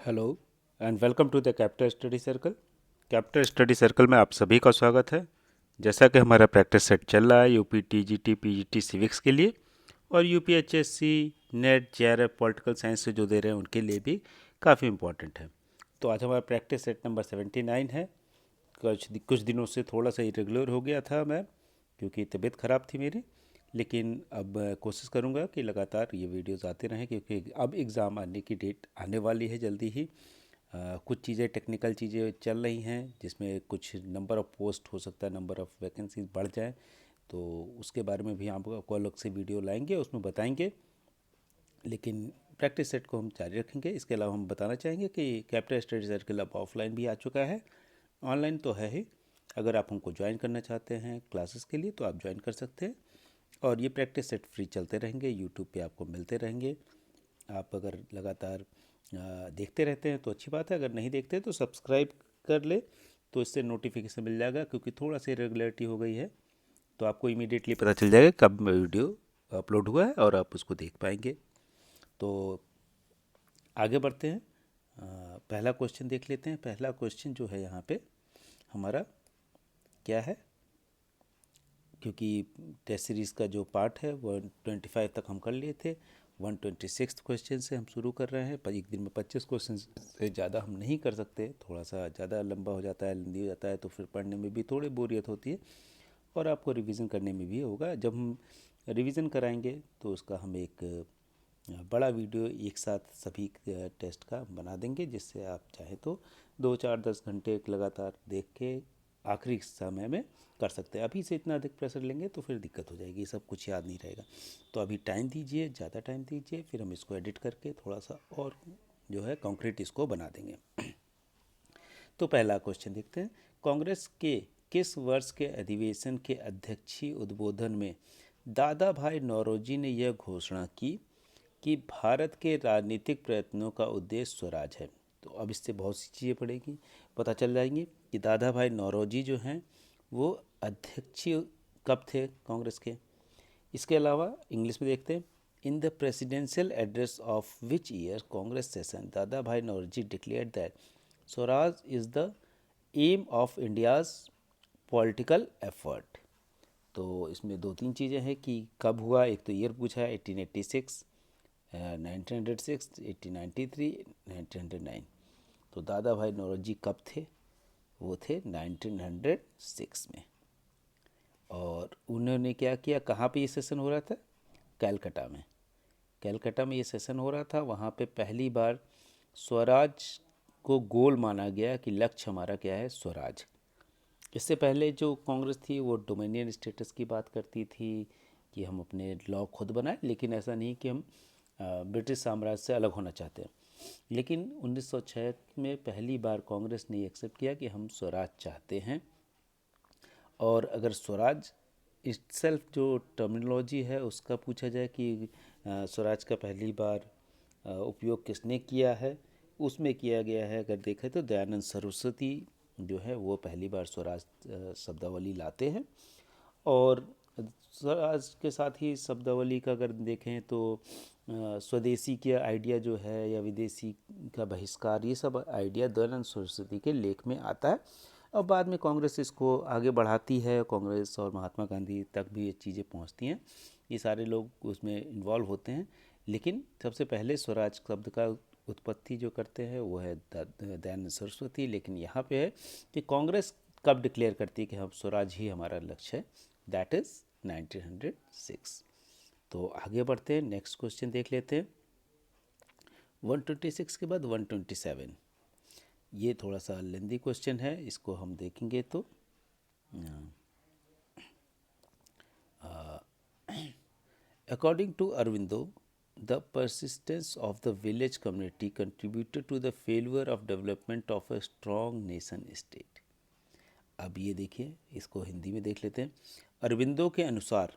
Hello and welcome to the capital study circle. Capital study circle में आप सभी का स्वागत है। जैसा कि हमारा प्रैक्टिस सेट चल रहा है यूपी टीजीटी पीजीटी सिविक्स के लिए और UPHSC net JRF political science से जो दे रहे हैं उनके लिए भी काफ़ी इम्पोर्टेंट है। तो आज हमारा प्रैक्टिस सेट नंबर 79 है। कुछ दिनों से थोड़ा सा इरेगुलर हो गया था मैं, क्योंकि तबीयत ख़राब थी मेरी। लेकिन अब कोशिश करूँगा कि लगातार ये वीडियोस आते रहें, क्योंकि अब एग्ज़ाम आने की डेट आने वाली है जल्दी ही। कुछ चीज़ें टेक्निकल चीज़ें चल रही हैं जिसमें कुछ नंबर ऑफ़ पोस्ट हो सकता है, नंबर ऑफ़ वैकेंसीज बढ़ जाए, तो उसके बारे में भी आपको अलग से वीडियो लाएंगे, उसमें बताएंगे। लेकिन प्रैक्टिस सेट को हम जारी रखेंगे। इसके अलावा हम बताना चाहेंगे कि कैपिटल स्टडी सर्कल अब ऑफलाइन भी आ चुका है, ऑनलाइन तो है ही। अगर आप हमको ज्वाइन करना चाहते हैं क्लासेस के लिए तो आप ज्वाइन कर सकते हैं। और ये प्रैक्टिस सेट फ्री चलते रहेंगे, यूट्यूब पे आपको मिलते रहेंगे। आप अगर लगातार देखते रहते हैं तो अच्छी बात है, अगर नहीं देखते तो सब्सक्राइब कर ले, तो इससे नोटिफिकेशन मिल जाएगा। क्योंकि थोड़ा सा इरेगुलरिटी हो गई है तो आपको इमीडिएटली पता चल जाएगा कब वीडियो अपलोड हुआ है और आप उसको देख पाएंगे। तो आगे बढ़ते हैं। पहला क्वेश्चन देख लेते हैं। पहला क्वेश्चन जो है यहाँ पे हमारा क्या है, क्योंकि टेस्ट सीरीज़ का जो पार्ट है 125 तक हम कर लिए थे। 126 क्वेश्चन से हम शुरू कर रहे हैं, पर एक दिन में 25 क्वेश्चन से ज़्यादा हम नहीं कर सकते। थोड़ा सा ज़्यादा लंबा हो जाता है, लंबी हो जाता है, तो फिर पढ़ने में भी थोड़ी बोरियत होती है और आपको रिवीजन करने में भी होगा। जब हम रिवीजन कराएंगे तो उसका हम एक बड़ा वीडियो एक साथ सभी टेस्ट का बना देंगे, जिससे आप चाहे तो 2 4 10 घंटे लगातार देख के आखिरी समय में कर सकते हैं। अभी से इतना अधिक प्रेशर लेंगे तो फिर दिक्कत हो जाएगी, सब कुछ याद नहीं रहेगा। तो अभी टाइम दीजिए, ज़्यादा टाइम दीजिए, फिर हम इसको एडिट करके थोड़ा सा और जो है कॉन्क्रीट इसको बना देंगे। तो पहला क्वेश्चन देखते हैं। कांग्रेस के किस वर्ष के अधिवेशन के अध्यक्षीय उद्बोधन में दादा भाई नौरोजी ने यह घोषणा की कि भारत के राजनीतिक प्रयत्नों का उद्देश्य स्वराज है? तो अब इससे बहुत सी चीज़ें पड़ेगी, पता चल जाएंगी कि दादा भाई नौरोजी जो हैं वो अध्यक्षीय कब थे कांग्रेस के। इसके अलावा इंग्लिश में देखते हैं। In the presidential address of which year Congress session Dadabhai Naoroji declared that swaraj is the aim of India's political effort? तो इसमें 2 3 चीज़ें हैं कि कब हुआ। एक तो ईयर पूछा है 1886, 1906, 1893, 1909। तो दादा भाई नौरोजी कब थे? वो थे 1906 में। और उन्होंने क्या किया, कहाँ पे ये सेशन हो रहा था? कैलकटा में। कैलकटा में ये सेशन हो रहा था। वहाँ पे पहली बार स्वराज को गोल माना गया कि लक्ष्य हमारा क्या है, स्वराज। इससे पहले जो कांग्रेस थी वो डोमिनियन स्टेटस की बात करती थी कि हम अपने लॉ खुद बनाएं, लेकिन ऐसा नहीं कि हम ब्रिटिश साम्राज्य से अलग होना चाहते हैं। लेकिन 1906 में पहली बार कांग्रेस ने एक्सेप्ट किया कि हम स्वराज चाहते हैं। और अगर स्वराज इट्सेल्फ जो टर्मिनोलॉजी है उसका पूछा जाए कि स्वराज का पहली बार उपयोग किसने किया है, उसमें किया गया है। अगर देखें तो दयानंद सरस्वती जो है वो पहली बार स्वराज शब्दावली लाते हैं। और स्वराज के साथ ही शब्दावली का अगर देखें तो स्वदेशी के आइडिया जो है या विदेशी का बहिष्कार, ये सब आइडिया दयानंद सरस्वती के लेख में आता है। और बाद में कांग्रेस इसको आगे बढ़ाती है, कांग्रेस और महात्मा गांधी तक भी ये चीज़ें पहुंचती हैं, ये सारे लोग उसमें इन्वॉल्व होते हैं। लेकिन सबसे पहले स्वराज शब्द का उत्पत्ति जो करते हैं वो है दयानंद सरस्वती। लेकिन यहाँ पे है कि कांग्रेस कब डिक्लेयर करती है कि हम स्वराज ही हमारा लक्ष्य है, दैट इज़ 1906। तो आगे बढ़ते हैं, नेक्स्ट क्वेश्चन देख लेते हैं। 126 के बाद 127, ये थोड़ा सा लेंदी क्वेश्चन है, इसको हम देखेंगे तो according to Aurobindo the persistence of the village community contributed to the failure of development of a strong nation state। अब ये देखिए, इसको हिंदी में देख लेते हैं। अरविंदो के अनुसार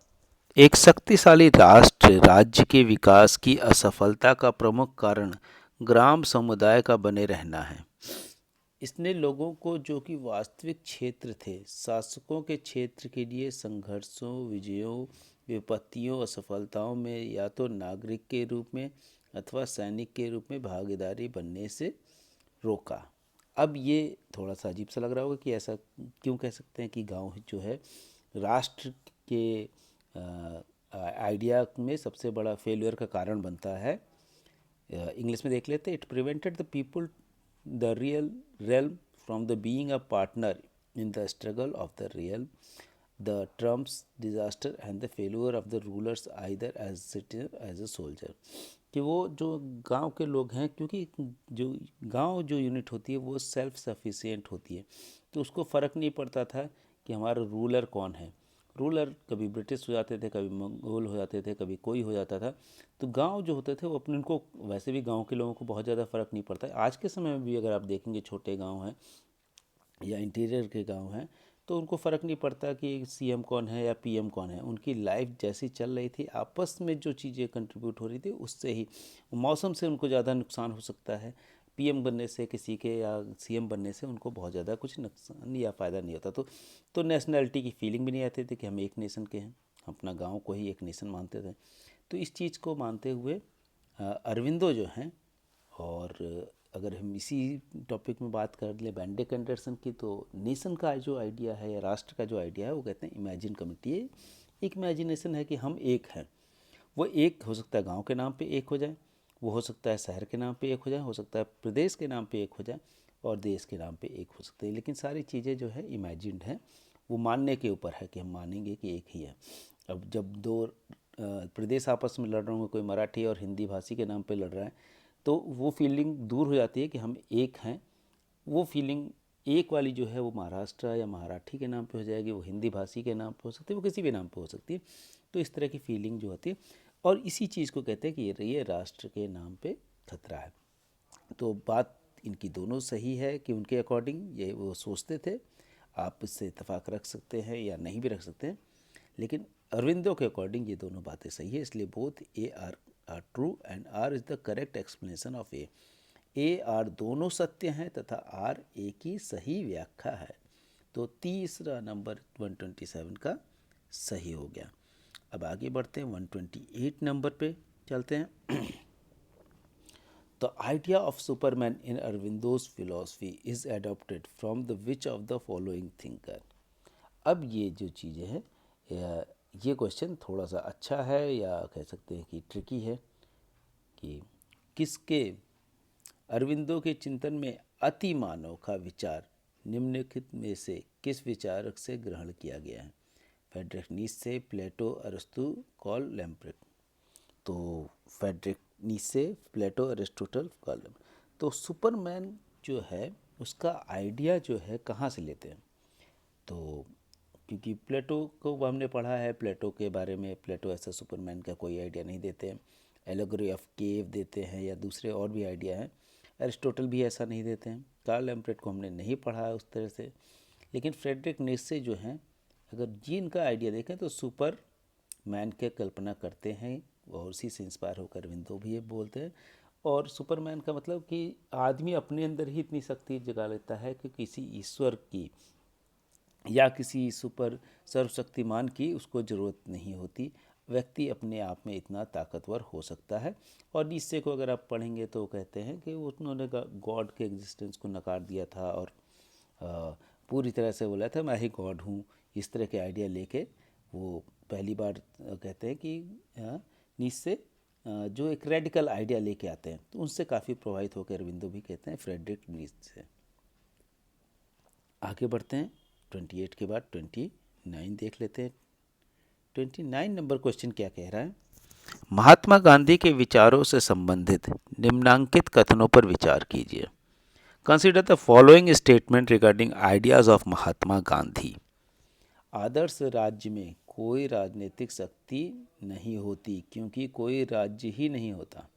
एक शक्तिशाली राष्ट्र राज्य के विकास की असफलता का प्रमुख कारण ग्राम समुदाय का बने रहना है। इसने लोगों को, जो कि वास्तविक क्षेत्र थे, शासकों के क्षेत्र के लिए संघर्षों, विजयों, विपत्तियों, असफलताओं में या तो नागरिक के रूप में अथवा सैनिक के रूप में भागीदारी बनने से रोका। अब ये थोड़ा सा अजीब सा लग रहा होगा कि ऐसा क्यों कह सकते हैं कि गांव जो है राष्ट्र के आइडिया में सबसे बड़ा फेलियर का कारण बनता है। इंग्लिश में देख लेते हैं। It prevented the people the real realm from the being a partner in the struggle of the realm, the Trump's disaster and the failure of the rulers either as citizen as a soldier। कि वो जो गांव के लोग हैं, क्योंकि जो गांव जो यूनिट होती है वो सेल्फ सफिशिएंट होती है, तो उसको फ़र्क नहीं पड़ता था कि हमारा रूलर कौन है। रूलर कभी ब्रिटिश हो जाते थे, कभी मंगोल हो जाते थे, कभी कोई हो जाता था। तो गांव जो होते थे वो अपने, उनको वैसे भी गांव के लोगों को बहुत ज़्यादा फ़र्क नहीं पड़ता है। आज के समय में भी अगर आप देखेंगे छोटे गांव हैं या इंटीरियर के गांव हैं, तो उनको फ़र्क नहीं पड़ता कि सीएम कौन है या पीएम कौन है। उनकी लाइफ जैसी चल रही थी, आपस में जो चीज़ें कंट्रीब्यूट हो रही थी उससे ही, मौसम से उनको ज़्यादा नुकसान हो सकता है। पीएम बनने से किसी के या सीएम बनने से उनको बहुत ज़्यादा कुछ नुकसान या फ़ायदा नहीं होता। तो नेशनैलिटी की फीलिंग भी नहीं आती थी कि हम एक नेशन के हैं, हम अपना गाँव को ही एक नेशन मानते थे। तो इस चीज़ को मानते हुए अरविंदो जो हैं, और अगर हम इसी टॉपिक में बात कर ले बेंडिक एंडरसन की, तो नेशन का जो आइडिया है या राष्ट्र का जो आइडिया है वो कहते हैं इमेजिन कम्युनिटी। ये एक इमेजिनेशन है कि हम एक हैं। वो एक हो सकता है गांव के नाम पे एक हो जाए, वो हो सकता है शहर के नाम पे एक हो जाए, हो सकता है प्रदेश के नाम पे एक हो जाए, और देश के नाम पे एक हो सकते हैं। लेकिन सारी चीज़ें जो है इमेजिन्ड हैं, वो मानने के ऊपर है कि हम मानेंगे कि एक ही है। अब जब दो प्रदेश आपस में लड़ रहे होंगे, कोई मराठी और हिंदी भाषी के नाम पे लड़ रहा है, तो वो फीलिंग दूर हो जाती है कि हम एक हैं। वो फीलिंग एक वाली जो है वो महाराष्ट्र या मराठी के नाम पे हो जाएगी, वो हिंदी भाषी के नाम पे हो सकती है, वो किसी भी नाम पे हो सकती है। तो इस तरह की फीलिंग जो होती है, और इसी चीज़ को कहते हैं कि ये राष्ट्र के नाम पे खतरा है। तो बात इनकी दोनों सही है कि उनके अकॉर्डिंग ये वो सोचते थे। आप इससे इत्तेफाक रख सकते हैं या नहीं भी रख सकते हैं, लेकिन अरविंदो के अकॉर्डिंग ये दोनों बातें सही है। इसलिए both A R true and R is the correct explanation of A R दोनों सत्य हैं तथा आर ए की सही व्याख्या है। तो तीसरा नंबर 127 का सही हो गया। अब आगे बढ़ते हैं, 128 नंबर पे चलते हैं। The idea of Superman in Aurobindo's philosophy is adopted from the which of the following thinker. अब ये जो चीज़ें हैं, ये क्वेश्चन थोड़ा सा अच्छा है या कह सकते हैं कि ट्रिकी है, कि किसके अरविंदो के चिंतन में अति मानव का विचार निम्नलिखित में से किस विचारक से ग्रहण किया गया है। फ्रेडरिक नीत्शे, प्लेटो, अरस्तु, कार्ल लैम्प्रेट। तो फ्रेडरिक नीत्शे, प्लेटो, अरिस्टोटल, कार्ल। तो सुपरमैन जो है उसका आइडिया जो है कहाँ से लेते हैं, तो क्योंकि प्लेटो को हमने पढ़ा है, प्लेटो के बारे में, प्लेटो ऐसा सुपरमैन का कोई आइडिया नहीं देते हैं। एलोगरी ऑफ केव देते हैं या दूसरे और भी आइडिया हैं। अरिस्टोटल भी ऐसा नहीं देते हैं। कार्ल लैम्प्रेट को हमने नहीं पढ़ा है उस तरह से। लेकिन फ्रेडरिक नीत्शे जो हैं, अगर जिनका आइडिया देखें तो सुपर मैन के कल्पना करते हैं, और उसी से इंस्पायर होकर अरविंदो भी ये बोलते हैं। और सुपरमैन का मतलब कि आदमी अपने अंदर ही इतनी शक्ति जगा लेता है कि किसी ईश्वर की या किसी सुपर सर्वशक्तिमान की उसको ज़रूरत नहीं होती। व्यक्ति अपने आप में इतना ताकतवर हो सकता है। और नीत्शे को अगर आप पढ़ेंगे तो कहते हैं कि उन्होंने गॉड के एग्जिस्टेंस को नकार दिया था, और पूरी तरह से बोला था मैं ही गॉड हूँ। इस तरह के आइडिया लेके वो पहली बार कहते हैं कि नीत्शे जो एक रेडिकल आइडिया लेके आते हैं, तो उनसे काफ़ी प्रभावित होकर अरविंदो भी कहते हैं फ्रेडरिक नीत्शे। आगे बढ़ते हैं, 28 के बाद 29 देख लेते हैं। 29 नंबर क्वेश्चन क्या कह रहा है। महात्मा गांधी के विचारों से संबंधित निम्नांकित कथनों पर विचार कीजिए। Consider the following statement regarding ideas of Mahatma Gandhi. आदर्श राज्य में कोई राजनीतिक शक्ति नहीं होती, क्योंकि कोई राज्य ही नहीं होता।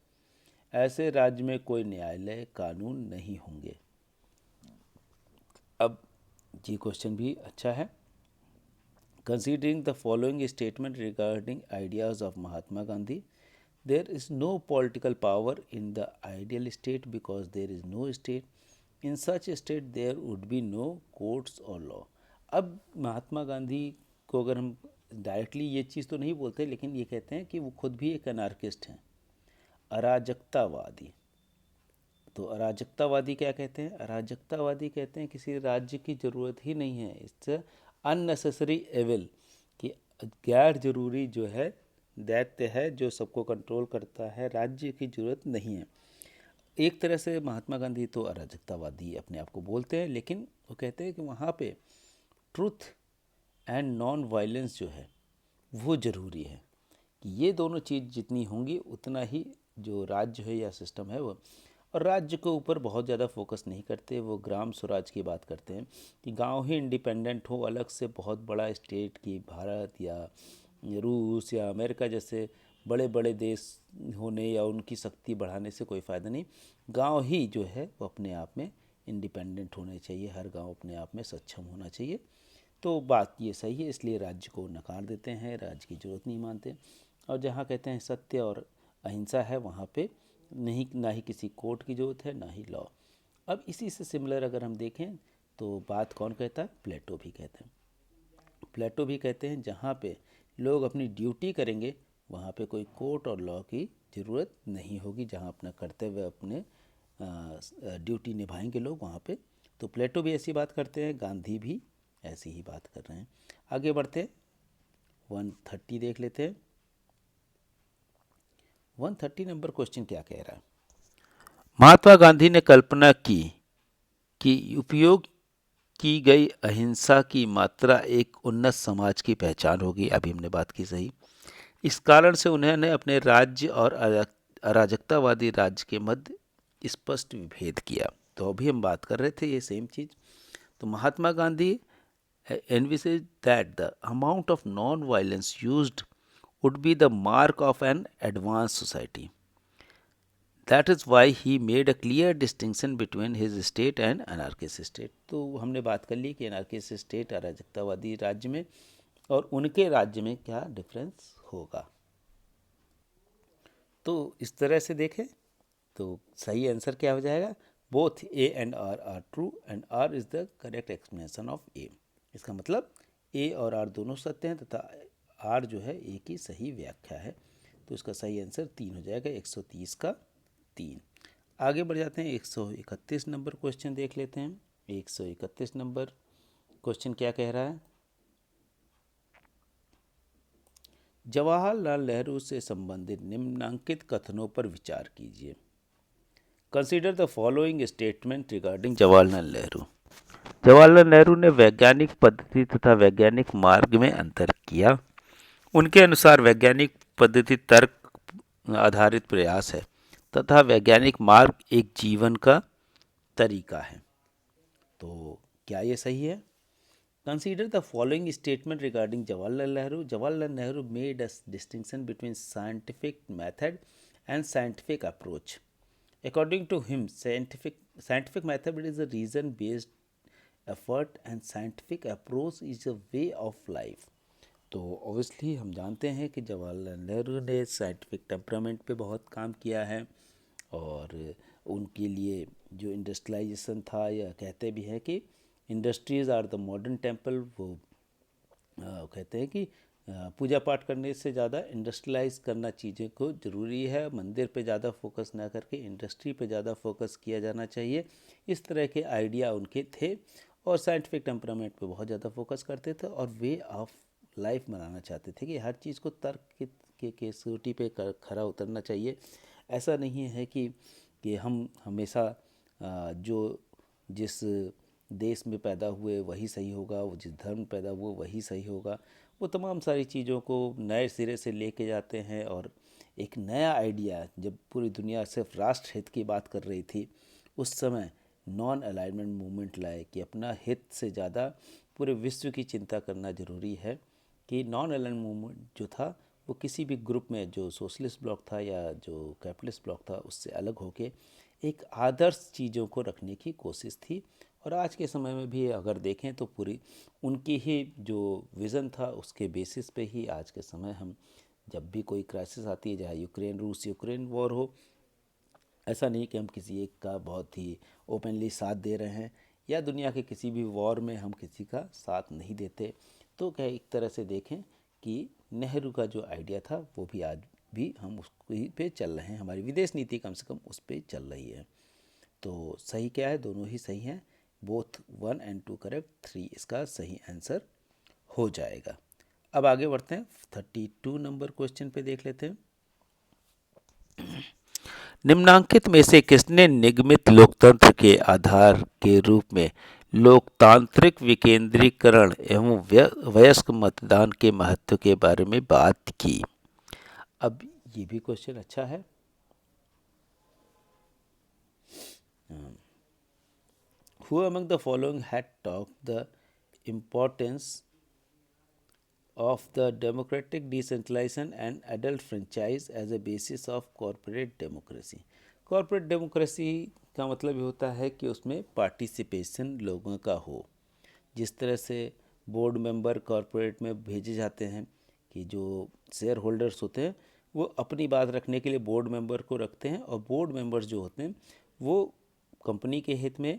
ऐसे राज्य में कोई न्यायालय, कानून नहीं होंगे। अब ये क्वेश्चन भी अच्छा है। Considering the following statement regarding ideas of Mahatma Gandhi, there is no political power in the ideal state because there is no state. In such a state there would be no courts or law. अब महात्मा गांधी को अगर हम directly ये चीज़ तो नहीं बोलते, लेकिन ये कहते हैं कि वो खुद भी एक अनार्किस्ट हैं, अराजकतावादी। तो अराजकतावादी क्या कहते हैं? अराजकतावादी कहते हैं किसी राज्य की ज़रूरत ही नहीं है, इट्स अननेसेसरी एविल, कि गैर जरूरी जो है दैत्य है जो सबको कंट्रोल करता है, राज्य की ज़रूरत नहीं है। एक तरह से महात्मा गांधी तो अराजकतावादी अपने आप को बोलते हैं, लेकिन वो कहते हैं कि वहाँ पे ट्रुथ एंड नॉन वायलेंस जो है वो ज़रूरी है, कि ये दोनों चीज़ जितनी होंगी उतना ही जो राज्य है या सिस्टम है वो, और राज्य के ऊपर बहुत ज़्यादा फोकस नहीं करते, वो ग्राम स्वराज की बात करते हैं कि गांव ही इंडिपेंडेंट हो, अलग से बहुत बड़ा स्टेट की भारत या रूस या अमेरिका जैसे बड़े बड़े देश होने या उनकी शक्ति बढ़ाने से कोई फ़ायदा नहीं। गांव ही जो है वो अपने आप में इंडिपेंडेंट होने चाहिए, हर गांव अपने आप में सक्षम होना चाहिए। तो बात ये सही है, इसलिए राज्य को नकार देते हैं, राज्य की ज़रूरत नहीं मानते। और जहाँ कहते हैं सत्य और अहिंसा है, वहाँ पे नहीं, ना ही किसी कोर्ट की ज़रूरत है, ना ही लॉ। अब इसी से सिमिलर अगर हम देखें तो बात कौन कहता है? प्लेटो भी कहते हैं। प्लेटो भी कहते हैं जहाँ पे लोग अपनी ड्यूटी करेंगे वहाँ पे कोई कोर्ट और लॉ की ज़रूरत नहीं होगी, जहाँ अपना कर्तव्य अपने ड्यूटी निभाएंगे लोग वहाँ पे। तो प्लेटो भी ऐसी बात करते हैं, गांधी भी ऐसी ही बात कर रहे हैं। आगे बढ़ते 130 देख लेते हैं। 130 नंबर क्वेश्चन क्या कह रहा है? महात्मा गांधी ने कल्पना की कि उपयोग की गई अहिंसा की मात्रा एक उन्नत समाज की पहचान होगी। अभी हमने बात की सही। इस कारण से उन्होंने अपने राज्य और अराजकतावादी राज्य के मध्य स्पष्ट विभेद किया। तो अभी हम बात कर रहे थे ये सेम चीज़। तो Mahatma Gandhi envisaged that the amount of non-violence used would be the mark of an advanced society. That is why he made a clear distinction between his state and anarchist state. तो हमने बात कर ली कि anarchist state अराजकतावादी राज्य में और उनके राज्य में क्या डिफरेंस होगा। तो इस तरह से देखें तो सही आंसर क्या हो जाएगा? Both A and R true and R is the correct explanation of A. इसका मतलब ए और आर दोनों सत्य हैं तथा आर जो है ए की सही व्याख्या है। तो इसका सही आंसर 3 हो जाएगा, 130 का 3। आगे बढ़ जाते हैं, 131 नंबर क्वेश्चन देख लेते हैं। 131 नंबर क्वेश्चन क्या कह रहा है? जवाहरलाल नेहरू से संबंधित निम्नलिखित कथनों पर विचार कीजिए। Consider the following statement regarding Jawaharlal Nehru. Jawaharlal Nehru ने वैज्ञानिक पद्धति तथा वैज्ञानिक मार्ग में अंतर किया। उनके अनुसार वैज्ञानिक पद्धति तर्क आधारित प्रयास है तथा वैज्ञानिक मार्ग एक जीवन का तरीका है। तो क्या ये सही है? Consider the following statement regarding Jawaharlal Nehru. Jawaharlal Nehru made a distinction between scientific method and scientific approach. According to him, scientific method is a reason-based effort and scientific approach is a way of life. तो obviously हम जानते हैं कि जवाहरलाल नेहरू ने scientific temperament पे बहुत काम किया है, और उनके लिए जो इंडस्ट्रियलाइजेशन था, या कहते भी हैं कि industries are the modern temple. वो कहते हैं कि पूजा पाठ करने से ज़्यादा इंडस्ट्रियलाइज करना चीज़ें को ज़रूरी है, मंदिर पे ज़्यादा फोकस ना करके इंडस्ट्री पे ज़्यादा फोकस किया जाना चाहिए। इस तरह के आइडिया उनके थे, और साइंटिफिक टेम्परामेंट पे बहुत ज़्यादा फोकस करते थे, और वे ऑफ लाइफ बनाना चाहते थे कि हर चीज़ को तर्क के कसौटी पे खरा उतरना चाहिए। ऐसा नहीं है कि हम हमेशा जो जिस देश में पैदा हुए वही सही होगा, वो जिस धर्म में पैदा हुए वही सही होगा। वो तमाम सारी चीज़ों को नए सिरे से लेके जाते हैं, और एक नया आइडिया, जब पूरी दुनिया सिर्फ राष्ट्र हित की बात कर रही थी उस समय नॉन अलाइनमेंट मूवमेंट लाए कि अपना हित से ज़्यादा पूरे विश्व की चिंता करना ज़रूरी है। कि नॉन अलाइनमेंट मूवमेंट जो था वो किसी भी ग्रुप में, जो सोशलिस्ट ब्लॉक था या जो कैपिटलिस्ट ब्लॉक था, उससे अलग होके एक आदर्श चीज़ों को रखने की कोशिश थी। और आज के समय में भी अगर देखें तो पूरी उनकी ही जो विज़न था उसके बेसिस पे ही आज के समय हम जब भी कोई क्राइसिस आती है, चाहे रूस यूक्रेन वॉर हो, ऐसा नहीं कि हम किसी एक का बहुत ही ओपनली साथ दे रहे हैं, या दुनिया के किसी भी वॉर में हम किसी का साथ नहीं देते। तो क्या एक तरह से देखें कि नेहरू का जो आइडिया था वो भी आज भी हम उसको ही पे चल रहे हैं, हमारी विदेश नीति कम से कम उस पर चल रही है। तो सही क्या है, दोनों ही सही हैं, बोथ 1 and 2 करेक्ट, 3 इसका सही आंसर हो जाएगा। अब आगे बढ़ते हैं, 32 नंबर क्वेश्चन पे देख लेते हैं। निम्नांकित में से किसने निगमित लोकतंत्र के आधार के रूप में लोकतांत्रिक विकेंद्रीकरण एवं वयस्क मतदान के महत्व के बारे में बात की? अब ये भी क्वेश्चन अच्छा है। Who among the following had talked the importance of the democratic decentralization and adult franchise as a basis of corporate democracy? Corporate democracy का मतलब ये होता है कि उसमें पार्टिसिपेशन लोगों का हो। जिस तरह से बोर्ड मेंबर कॉरपोरेट में भेजे जाते हैं कि जो शेयर होल्डर्स होते हैं वो अपनी बात रखने के लिए बोर्ड मेंबर को रखते हैं, और बोर्ड मेंबर्स जो होते हैं वो कंपनी के हित में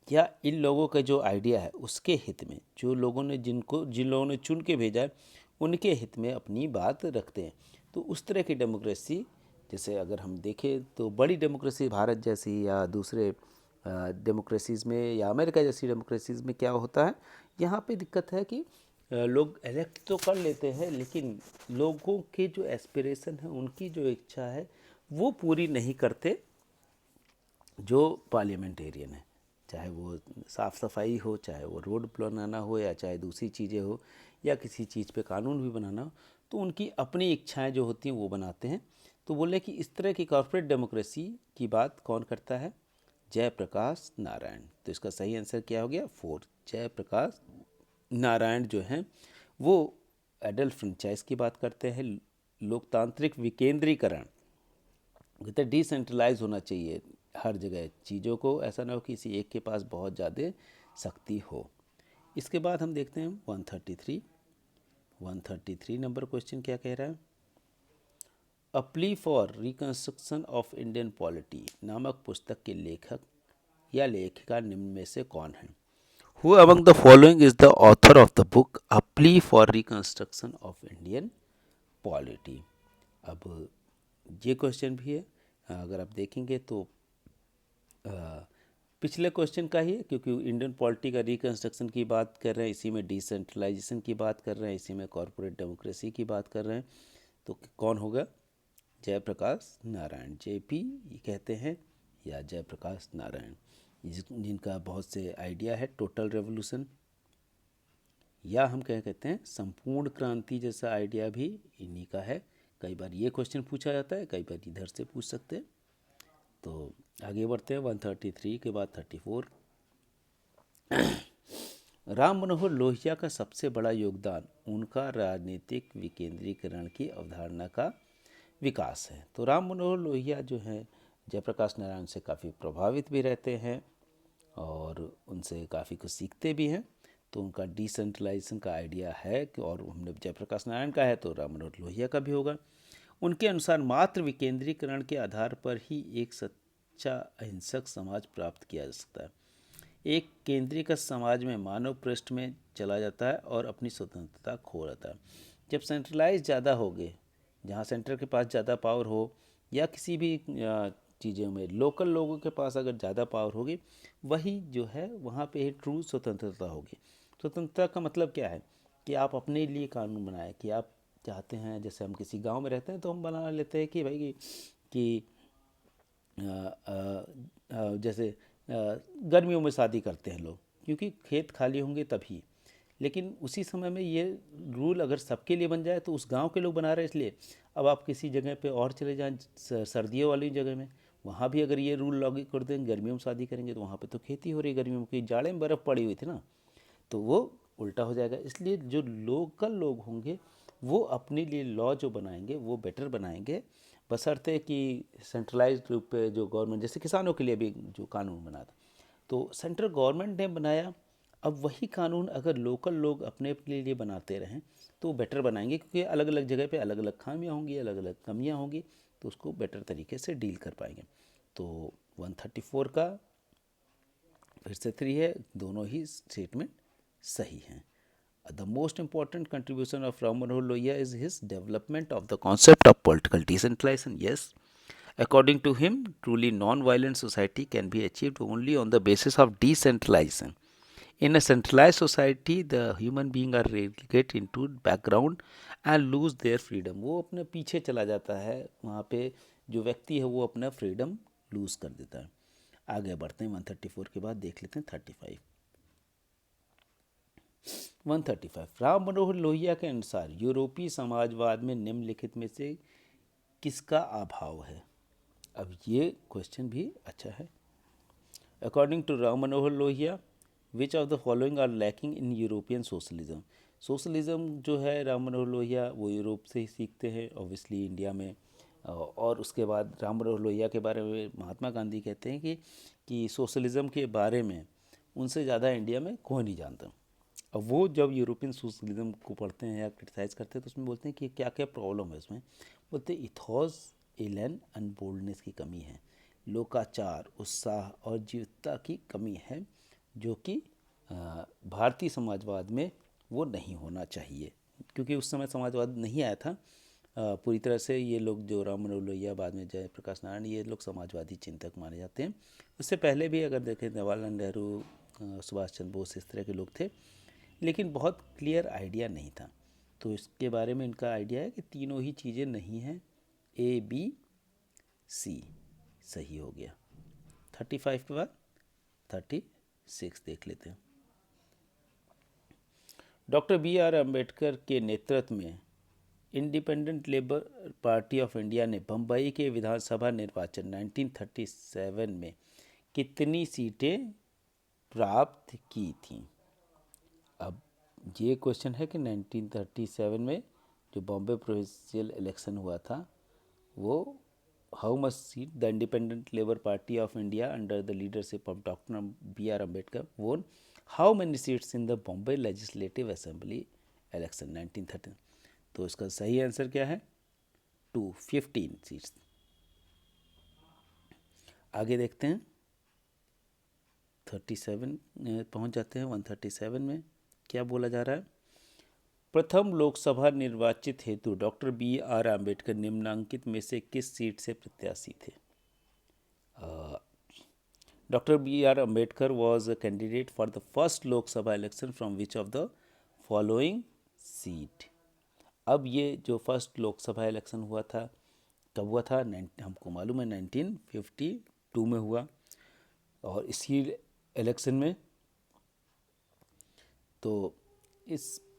या इन लोगों का जो आइडिया है उसके हित में, जो लोगों ने जिन लोगों ने चुन के भेजा है उनके हित में अपनी बात रखते हैं। तो उस तरह की डेमोक्रेसी, जैसे अगर हम देखें तो बड़ी डेमोक्रेसी भारत जैसी या दूसरे डेमोक्रेसीज़ में या अमेरिका जैसी डेमोक्रेसीज़ में क्या होता है, यहाँ पे दिक्कत है कि लोग इलेक्ट तो कर लेते हैं लेकिन लोगों के जो एस्पिरेशन है, उनकी जो इच्छा है वो पूरी नहीं करते जो पार्लियामेंटेरियन है। चाहे वो साफ़ सफाई हो, चाहे वो रोड बनाना हो, या चाहे दूसरी चीज़ें हो, या किसी चीज़ पे कानून भी बनाना हो, तो उनकी अपनी इच्छाएं जो होती हैं वो बनाते हैं। तो बोले कि इस तरह की कॉर्पोरेट डेमोक्रेसी की बात कौन करता है? जयप्रकाश नारायण। तो इसका सही आंसर क्या हो गया? 4। जयप्रकाश नारायण जो हैं वो एडल्ट फ्रेंचाइज की बात करते हैं, लोकतांत्रिक विकेंद्रीकरण, कहते हैं डिसेंट्रलाइज होना चाहिए हर जगह चीज़ों को, ऐसा ना हो कि किसी एक के पास बहुत ज़्यादा शक्ति हो। इसके बाद हम देखते हैं 133 नंबर क्वेश्चन क्या कह रहा है। अ plea for reconstruction of Indian polity नामक पुस्तक के लेखक या लेखिका निम्न में से कौन है? Who among the following is the author of the book a plea for reconstruction of Indian polity? अब ये क्वेश्चन भी है, अगर आप देखेंगे तो पिछले क्वेश्चन का ही है, क्योंकि इंडियन पॉलिटी का रिकंस्ट्रक्शन की बात कर रहे हैं, इसी में डिसेंट्रलाइजेशन की बात कर रहे हैं, इसी में कॉरपोरेट डेमोक्रेसी की बात कर रहे हैं। तो कौन होगा? जयप्रकाश नारायण, जेपी कहते हैं या जयप्रकाश नारायण, जिनका बहुत से आइडिया है, टोटल रेवोल्यूशन या हम क्या कहते हैं संपूर्ण क्रांति जैसा आइडिया भी इन्हीं का है। कई बार ये क्वेश्चन पूछा जाता है, कई बार इधर से पूछ सकते हैं। तो आगे बढ़ते हैं 133 के बाद 34। राम मनोहर लोहिया का सबसे बड़ा योगदान उनका राजनीतिक विकेंद्रीकरण की अवधारणा का विकास है। तो राम मनोहर लोहिया जो हैं जयप्रकाश नारायण से काफ़ी प्रभावित भी रहते हैं और उनसे काफ़ी कुछ सीखते भी हैं। तो उनका डिसेंट्रलाइजेशन का आइडिया है कि, और हमने जयप्रकाश नारायण का है तो राम मनोहर लोहिया का भी होगा। उनके अनुसार मात्र विकेंद्रीकरण के आधार पर ही एक सच्चा अहिंसक समाज प्राप्त किया जा सकता है। एक केंद्रीकृत समाज में मानव पृष्ठ में चला जाता है और अपनी स्वतंत्रता खो जाता है। जब सेंट्रलाइज ज़्यादा हो गए, जहाँ सेंटर के पास ज़्यादा पावर हो, या किसी भी चीज़ों में लोकल लोगों के पास अगर ज़्यादा पावर होगी, वही जो है वहाँ पे ही ट्रू स्वतंत्रता होगी। स्वतंत्रता का मतलब क्या है कि आप अपने लिए कानून बनाए, कि आप चाहते हैं, जैसे हम किसी गांव में रहते हैं तो हम बना लेते हैं कि भाई कि जैसे गर्मियों में शादी करते हैं लोग, क्योंकि खेत खाली होंगे तभी। लेकिन उसी समय में ये रूल अगर सबके लिए बन जाए तो उस गांव के लोग बना रहे हैं इसलिए। अब आप किसी जगह पे और चले जाएं सर्दियों वाली जगह में, वहाँ भी अगर ये रूल लागू कर दें गर्मियों में शादी करेंगे तो वहाँ पे तो खेती हो रही है गर्मियों में, क्योंकि जाड़े में बर्फ़ पड़ी हुई थी ना, तो वो उल्टा हो जाएगा। इसलिए जो लोकल लोग होंगे वो अपने लिए लॉ जो बनाएंगे वो बेटर बनाएंगे, बशर्ते कि सेंट्रलाइज्ड रूप पे जो गवर्नमेंट, जैसे किसानों के लिए भी जो कानून बना था तो सेंट्रल गवर्नमेंट ने बनाया, अब वही कानून अगर लोकल लोग अपने अपने लिए बनाते रहें तो बेटर बनाएंगे, क्योंकि अलग अलग जगह पे अलग अलग खामियां होंगी, अलग अलग कमियां होंगी, तो उसको बेटर तरीके से डील कर पाएंगे। तो 134 का फिर से 3 है, दोनों ही स्टेटमेंट सही हैं। The most important contribution of Ram Manohar Lohia is his development of the concept of political decentralization. Yes. According to him, truly non-violent society can be achieved only on the basis of decentralization. In a centralized society, the human being are relegated into background and lose their freedom. वो अपने पीछे चला जाता है, वहाँ पे जो व्यक्ति है वो अपना फ्रीडम लूज कर देता है. आगे बढ़ते हैं 134 के बाद देख लेते हैं 35. 135 राम मनोहर लोहिया के अनुसार यूरोपीय समाजवाद में निम्नलिखित में से किसका अभाव है. अब ये क्वेश्चन भी अच्छा है. According to Ram Manohar Lohia, which of the following are lacking in European socialism. Socialism जो है राम मनोहर लोहिया वो यूरोप से ही सीखते हैं ऑब्वियसली इंडिया में. और उसके बाद राम मनोहर लोहिया के बारे में महात्मा गांधी कहते हैं कि सोशलिज्म के बारे में उनसे ज़्यादा इंडिया में कोई नहीं जानता. अब वो जब यूरोपियन सोशलिज्म को पढ़ते हैं या क्रिटिसाइज़ करते हैं तो उसमें बोलते हैं कि क्या क्या प्रॉब्लम है उसमें. बोलते हैं इथॉस एलन एंड बोल्डनेस की कमी है, लोकाचार, उत्साह और जीवटता की कमी है, जो कि भारतीय समाजवाद में वो नहीं होना चाहिए. क्योंकि उस समय समाजवाद नहीं आया था पूरी तरह से. ये लोग जो राम मनोहर लोहिया, बाद में जयप्रकाश नारायण, ये लोग समाजवादी चिंतक माने जाते हैं. उससे पहले भी अगर देखें जवाहरलाल नेहरू, सुभाष चंद्र बोस, इस तरह के लोग थे, लेकिन बहुत क्लियर आइडिया नहीं था. तो इसके बारे में इनका आइडिया है कि तीनों ही चीज़ें नहीं हैं, ए बी सी सही हो गया. 35 के बाद 36 देख लेते हैं. डॉक्टर बी आर अम्बेडकर के नेतृत्व में independent labour party of India ने बम्बई के विधानसभा निर्वाचन 1937 में कितनी सीटें प्राप्त की थीं. अब ये क्वेश्चन है कि 1937 में जो बॉम्बे प्रोविंशियल इलेक्शन हुआ था वो how much seat the independent labour party of India under the leadership of doctor B are Ambedkar won how many seats in the Bombay legislative assembly election 1913. तो इसका सही आंसर क्या है? 215 सीट्स. आगे देखते हैं 37 पहुंच जाते हैं. 137 में क्या बोला जा रहा है? प्रथम लोकसभा निर्वाचित हेतु डॉक्टर बी आर अम्बेडकर निम्नांकित में से किस सीट से प्रत्याशी थे? Doctor B are Ambedkar was a candidate for the first Lok Sabha election from which of the following seat. अब ये जो फर्स्ट लोकसभा इलेक्शन हुआ था कब हुआ था? हमको मालूम है 1952 में हुआ. और इसी इलेक्शन में तो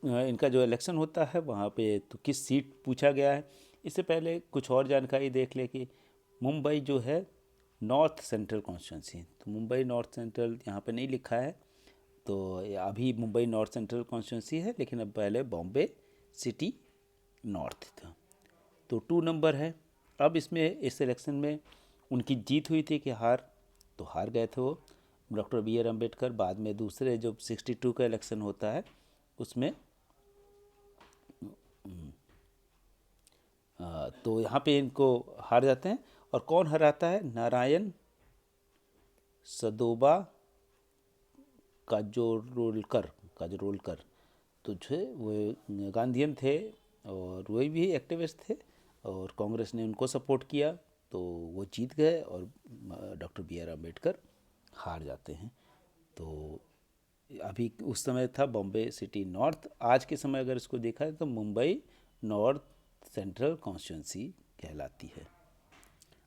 इनका जो इलेक्शन होता है वहाँ पे तो किस सीट पूछा गया है. इससे पहले कुछ और जानकारी देख ले कि मुंबई जो है नॉर्थ सेंट्रल कॉन्स्टिट्यूंसी, तो मुंबई नॉर्थ सेंट्रल यहाँ पे नहीं लिखा है, तो अभी मुंबई नॉर्थ सेंट्रल कॉन्स्टिट्यूंसी है, लेकिन अब पहले बॉम्बे सिटी नॉर्थ था. तो 2 नंबर है. अब इसमें इस इलेक्शन में उनकी जीत हुई थी कि हार गए थे वो डॉक्टर बी आर अम्बेडकर. बाद में दूसरे जो 62 का इलेक्शन होता है उसमें तो यहाँ पे इनको हार जाते हैं. और कौन हराता है? नारायण सदोबा काजोरोलकर. तो जो है वो गांधीयन थे और वही भी एक्टिविस्ट थे और कांग्रेस ने उनको सपोर्ट किया तो वो जीत गए और डॉक्टर बी आर अम्बेडकर हार जाते हैं. तो अभी उस समय था बॉम्बे सिटी नॉर्थ. आज के समय अगर इसको देखा है तो मुंबई नॉर्थ सेंट्रल कॉन्स्टिट्यूंसी कहलाती है.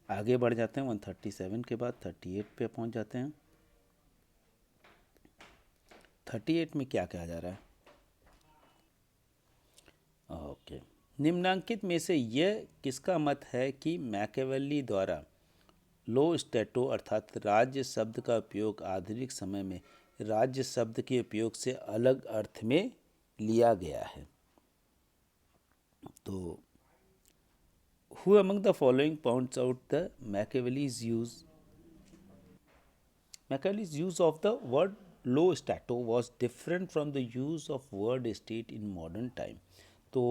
आगे बढ़ जाते हैं 137 के बाद 38 पे पहुंच जाते हैं. 38 में क्या कहा जा रहा है? ओके. निम्नांकित में से यह किसका मत है कि मैकियावेली द्वारा लो स्टैटो अर्थात राज्य शब्द का उपयोग आधुनिक समय में राज्य शब्द के उपयोग से अलग अर्थ में लिया गया है? तो who among the following points out the Machiavelli's use of the word low stato was different from the use of word state in modern time. तो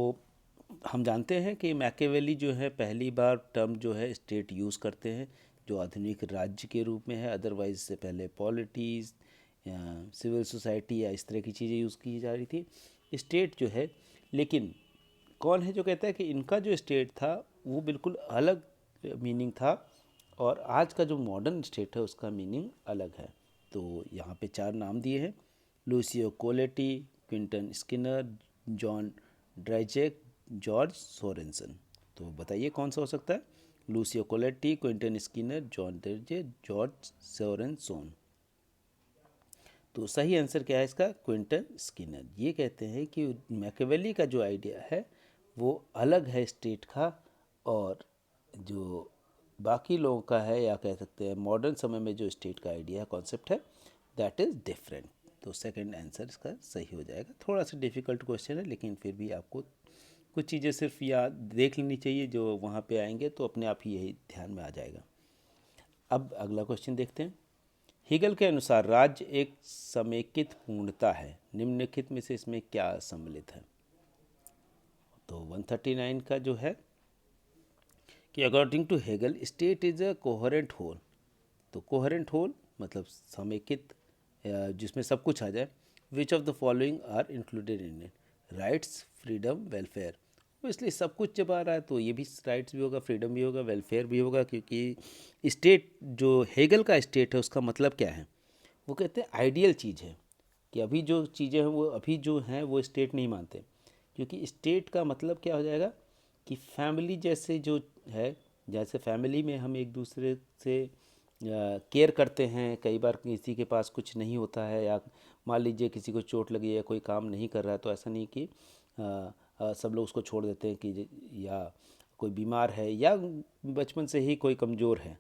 हम जानते हैं कि मैकियावेली जो है पहली बार टर्म जो है स्टेट यूज़ करते हैं जो आधुनिक राज्य के रूप में है. अदरवाइज से पहले पॉलिटीज़ या सिविल सोसाइटी या इस तरह की चीज़ें यूज़ की जा रही थी. स्टेट जो है, लेकिन कौन है जो कहता है कि इनका जो स्टेट था वो बिल्कुल अलग मीनिंग था और आज का जो मॉडर्न स्टेट है उसका मीनिंग अलग है। तो यहाँ पे 4 नाम दिए हैं, Lucio Colletti, Quentin Skinner, John Dryzek, George Sorensen. तो बताइए कौन सा हो सकता है? Lucio Colletti, Quentin Skinner, John Dryzek, George Sorensen. तो सही आंसर क्या है इसका? Quentin Skinner. ये कहते हैं कि मैकियावेली का जो आइडिया है वो अलग है स्टेट का, और जो बाकी लोगों का है, या कह सकते हैं मॉडर्न समय में जो स्टेट का आइडिया है, कॉन्सेप्ट है, दैट इज़ डिफरेंट। तो सेकंड आंसर इसका सही हो जाएगा। थोड़ा सा डिफ़िकल्ट क्वेश्चन है, लेकिन फिर भी आपको कुछ चीज़ें सिर्फ याद देख लेनी चाहिए, जो वहाँ पे आएंगे तो अपने आप ही यही ध्यान में आ जाएगा। अब अगला क्वेश्चन देखते हैं। हिगल के अनुसार राज्य एक समेकित पूर्णता है, निम्नलिखित में से इसमें क्या सम्मिलित है? तो 139 का जो है कि according to Hegel state is a coherent whole. तो कोहेरेंट होल मतलब समेकित, जिसमें सब कुछ आ जाए। Which of the following are included in it? Rights, freedom, welfare. तो इसलिए सब कुछ जब आ रहा है तो ये भी राइट्स भी होगा, फ्रीडम भी होगा, वेलफेयर भी होगा, क्योंकि स्टेट जो हेगल का स्टेट है उसका मतलब क्या है? वो कहते हैं आइडियल चीज़ है, कि अभी जो चीज़ें हैं वो अभी जो हैं वो स्टेट नहीं मानते, क्योंकि स्टेट का मतलब क्या हो जाएगा कि फैमिली जैसे जो है, जैसे फैमिली में हम एक दूसरे से केयर करते हैं। कई बार किसी के पास कुछ नहीं होता है, या मान लीजिए किसी को चोट लगी है, कोई काम नहीं कर रहा है, तो ऐसा नहीं कि सब लोग उसको छोड़ देते हैं, कि या कोई बीमार है या बचपन से ही कोई कमज़ोर है,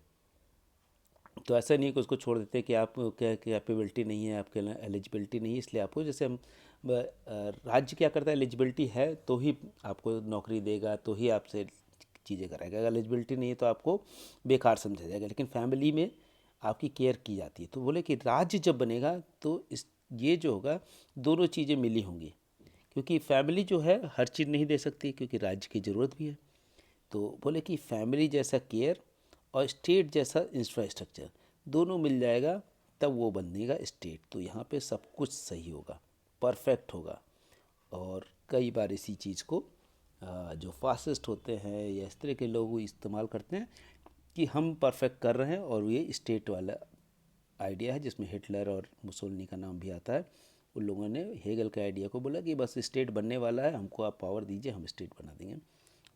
तो ऐसा नहीं कि उसको छोड़ देते कि आप क्या कैपेबिलिटी नहीं है, आपके एलिजिबिलिटी नहीं है, इसलिए आपको, जैसे हम राज्य क्या करता है, एलिजिबिलिटी है तो ही आपको नौकरी देगा, तो ही आपसे चीज़ें कराएगा। अगर एलिजिबिलिटी नहीं है तो आपको बेकार समझा जाएगा। लेकिन फैमिली में आपकी केयर की जाती है। तो बोले कि राज्य जब बनेगा तो इस ये जो होगा दोनों चीज़ें मिली होंगी, क्योंकि फैमिली जो है हर चीज़ नहीं दे सकती, क्योंकि राज्य की ज़रूरत भी है। तो बोले कि फैमिली जैसा केयर और स्टेट जैसा इंफ्रास्ट्रक्चर दोनों मिल जाएगा, तब वो बनेगा स्टेट। तो यहाँ पे सब कुछ सही होगा, परफेक्ट होगा। और कई बार इसी चीज़ को जो फासिस्ट होते हैं या इस तरह के लोग इस्तेमाल करते हैं कि हम परफेक्ट कर रहे हैं, और ये स्टेट वाला आइडिया है, जिसमें हिटलर और मुसोलिनी का नाम भी आता है। उन लोगों ने हेगल के आइडिया को बोला कि बस स्टेट बनने वाला है, हमको आप पावर दीजिए, हम स्टेट बना देंगे।